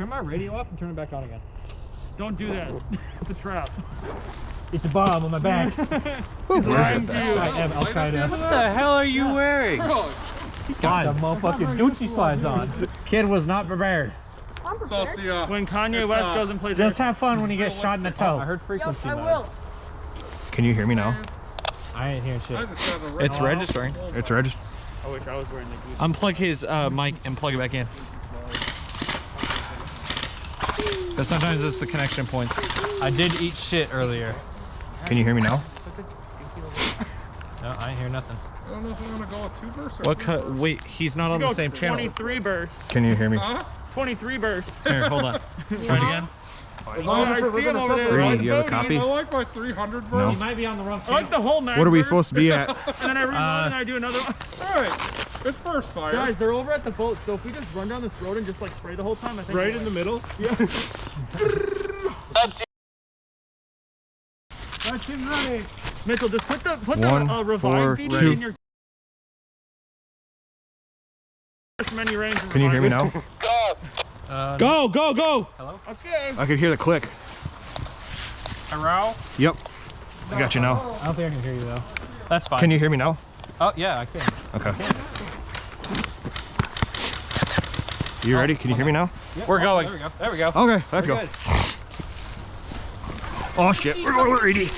turn my radio off and turn it back on again. Don't do that. It's a trap. It's a bomb on my back. He's lying to you. I am Al Qaeda. What the hell are you wearing? He's got the motherfucking Gucci slides on. Kid was not prepared. So see ya. When Kanye West goes and plays. Just have fun when you get shot in the toe. I heard frequency. Yep, I will. Can you hear me now? I ain't hearing shit. It's registering. It's registering. I wish I was wearing the Gucci. Unplug his mic and plug it back in. But sometimes it's the connection points. I did eat shit earlier. Can you hear me now? No, I ain't hear nothing. I don't know if I'm gonna go with 2 bursts or What 3 cut? bursts. Wait, he's not on the same channel. 23 bursts. Can you hear me? Huh? 23 bursts. Here, hold on. Try it again. Oh, I see him over there. Greedy, you have a copy? I like my 300 No. bursts. He might be on the wrong I channel. like the whole mag. What are we burst, supposed to be at? And then I reload and I do another one. Hey, it's burst fire. Guys, they're over at the boat, so if we just run down this road and just like spray the whole time, I think. Right in the middle? Yeah. That's him running. Mitchell, just put the 1, revive 4, CD 2. in your many range. Can you hear me now? Go, go, go! Hello? Okay. I could hear the click. Hello? Yep. I got you now. I don't think I can hear you though. That's fine. Can you hear me now? Oh, yeah, I can. Okay. You ready? Can you hear me now? Yep. We're going. There we go. There we go. Okay, let's go. Good. Oh shit, we're going with 80.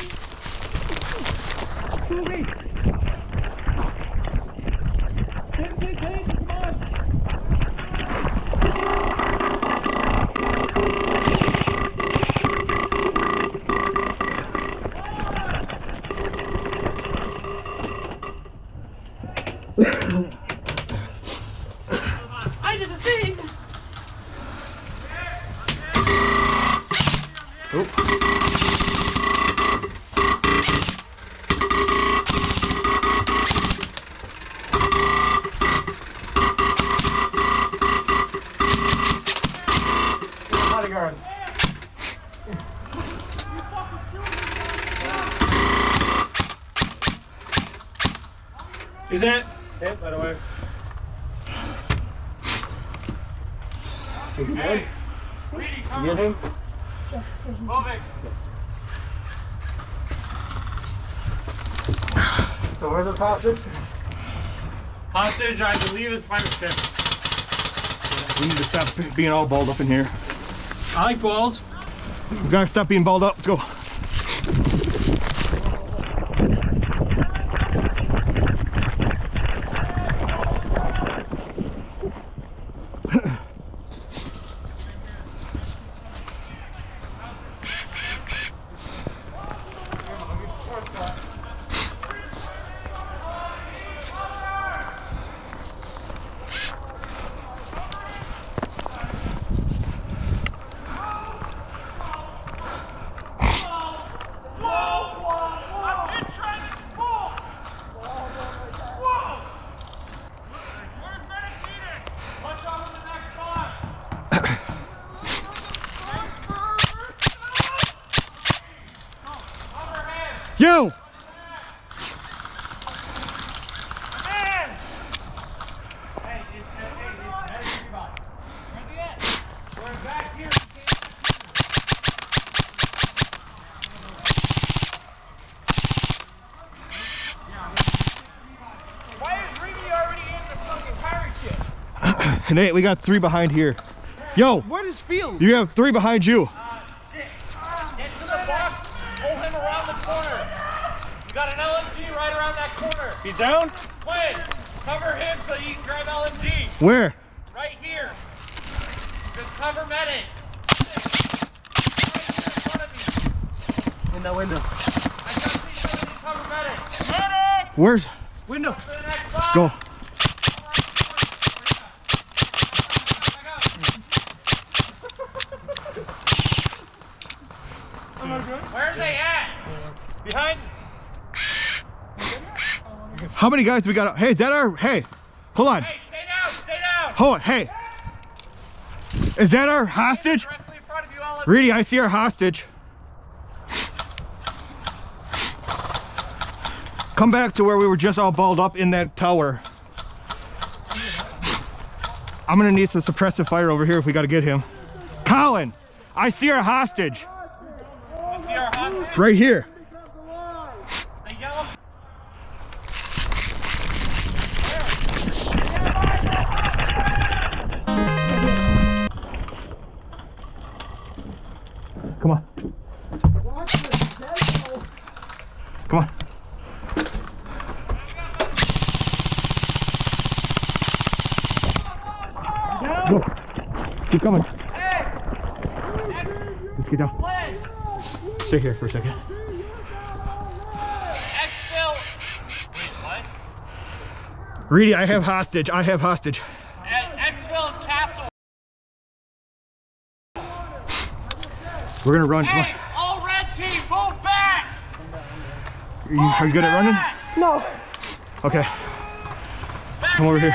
I did the thing. Bodyguard. Is that it, by the way? Is he good? You get him? Moving. So where's the hostage? Hostage, I believe, is Spider Stick. We need to stop being all balled up in here. I like balls. We gotta stop being balled up. Let's go. You! Nate, we got 3 behind here. Yo! Where does field? You have 3 behind you. Get to the box. Pull him around the corner. You got an LMG right around that corner. He's down? Quinn, cover him so you can grab LMG. Where? Right here. Just cover medic. Right here in front of me. In that window. I just need somebody to cover medic. Medic! Where's? Window. To the next box. Go. Where are they at? Behind? How many guys do we got? Hey, is that our? Hey, hold on. Hey, stay down, stay down. Hold on. Hey, is that our hostage? Directly in front of you, all. Reedy, I see our hostage. Come back to where we were just all balled up in that tower. I'm gonna need some suppressive fire over here if we gotta get him. Colin, I see our hostage. You see our hostage? Right here. The yellow. Come on. Come on. Go. Keep coming. Just get down. Stay here for a second. Exfil. Wait, what? Reedy, I have hostage. I have hostage. Exfil's castle. We're gonna run. Come on. Hey, all red team, move back. Are you good at running? No. Okay. Back Come over here.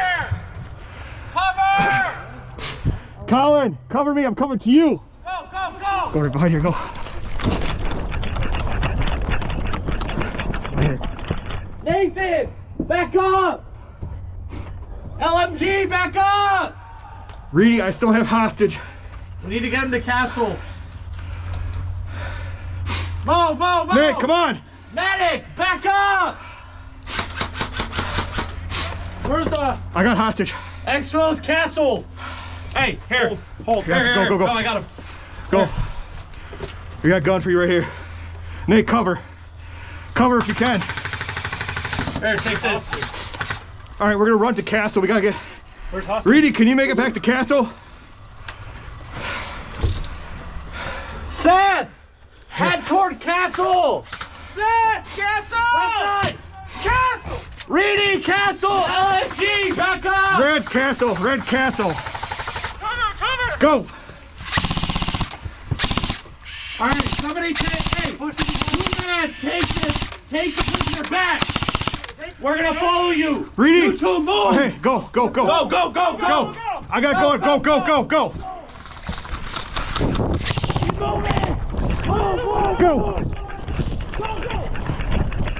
Cover. Colin, cover me. I'm coming to you. Go, go, go. Go right behind here. Go. Nathan, back up. LMG, back up. Reedy, I still have hostage. We need to get him to castle. Mo, Mo, Mo. Nick, come on. Medic, back up. Where's the I got hostage. Exfil's castle? Hey, here. Hold. Yeah, Here, go, here. go, go. I got him. Go. We got a gun for you right here. Nate, cover. Cover if you can. Here, take this. All right, we're gonna run to castle. We gotta get. Where's hostage? Reedy, can you make it back to castle? Seth! Head toward castle! Seth! Castle! Castle! Reedy, castle! LSG, back up! Red castle, red castle. Cover, cover! Go. All right, somebody take, hey, man, take this, take the prisoner back. We're gonna follow you. Reedy. You two move. Hey, go, go, go. Go, go, go, go. Go. I got going. Go, go, go, go. Go.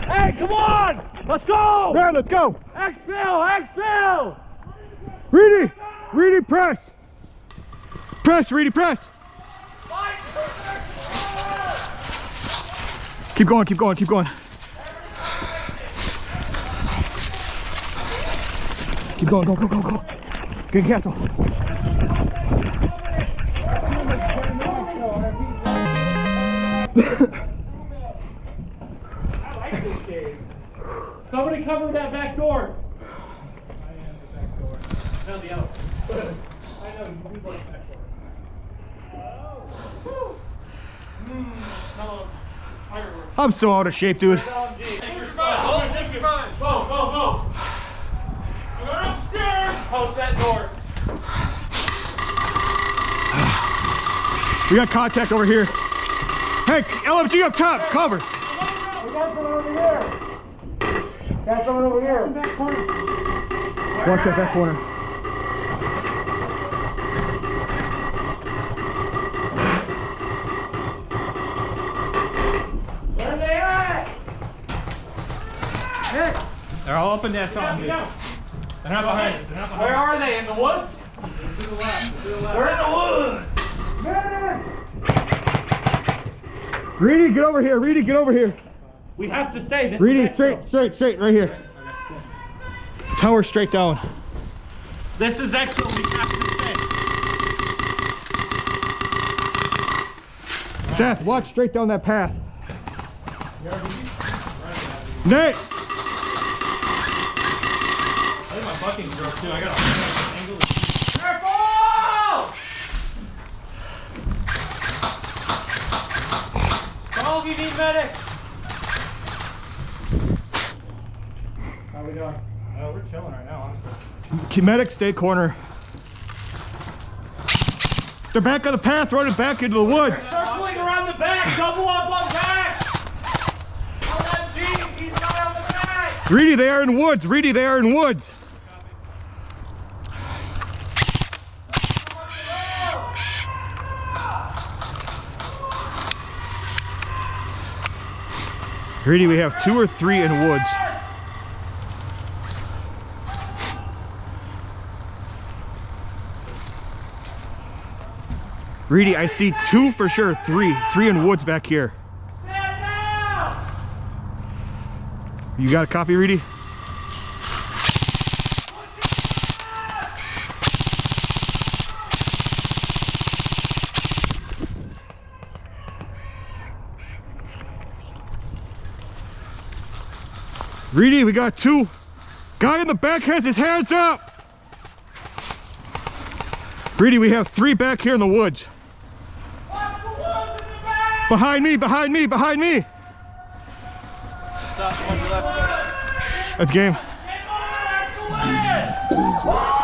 Hey, come on! Let's go! Man, let's go. Exfil! Exfil! Reedy, Reedy, press. Press, Reedy, press. Keep going, keep going, keep going. Keep going, go, go, go, go. Get in castle. Somebody cover that back door. I am the back door. No, the other. I know, you do want the back door. Oh. Tell them. Fireworks. I'm so out of shape, dude. Go, go, go. Go upstairs. Post that door. We got contact over here. Hey, LMG up top, cover. We got someone over here. Got someone over here. Watch that back corner. Where they at? They're all up in that song. They're not behind us. Where are they? In the woods? To the left. We're in the woods. Reedy, get over here. Reedy, get over here. We have to stay. This Reedy, is Exfil. straight, right here. Tower straight down. This is Exfil. We have to stay. Seth, watch straight down that path. Nate! I think my fucking broke too. I got a angle. Careful! Call if you need medic. How we doing? We're chilling right now, honestly. Keep medic, stay corner. They're back on the path, running back into the woods. Circling around the back. Double up on back. LMG, he's not on the back. Reedy, they are in woods. Reedy, they are in woods. Reedy, we have 2 or 3 in woods. Reedy, I see 2 for sure. 3 in woods back here. Stand down! You got a copy, Reedy? Reedy, we got 2. Guy in the back has his hands up. Reedy, we have 3 back here in the woods. Watch the woods in the back! Behind me, behind me, behind me. Stop, one left. That's game. Take on, that's the way!